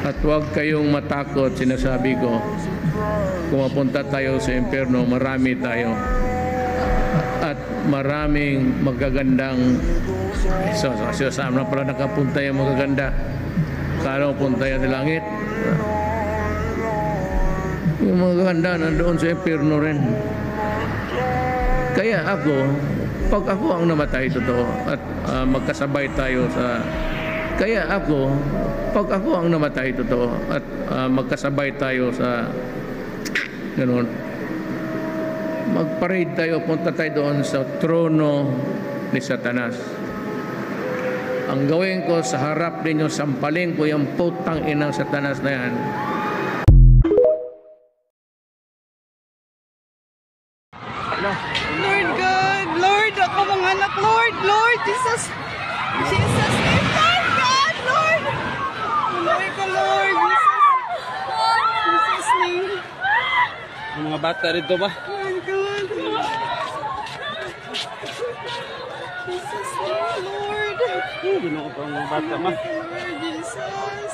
At huwag kayong matakot, sinasabi ko. Kung mapunta tayo sa impyerno, marami tayo. At maraming magagandang, saan na pala nakapunta yung magaganda? Kala mo punta yan sa langit. Yung magaganda nandoon sa impyerno rin. Kaya ako, pag ako ang namatay totoo at magkasabay tayo sa... Kaya ako, pag ako ang namatay totoo at magkasabay tayo sa... Ganun. Mag-parade tayo, punta tayo doon sa trono ni Satanas. Ang gawin ko sa harap ninyo, sampalin ko yung putang inang Satanas na yan. Lord God, Lord, ako mga anak, Lord, Lord, Jesus, Jesus, Lord God, Lord, Lord ko, Lord, Jesus name. Ang mga bata rito ba? Lord God, Jesus name, Lord. Ginoo pa ang mga bata ma. Lord Jesus.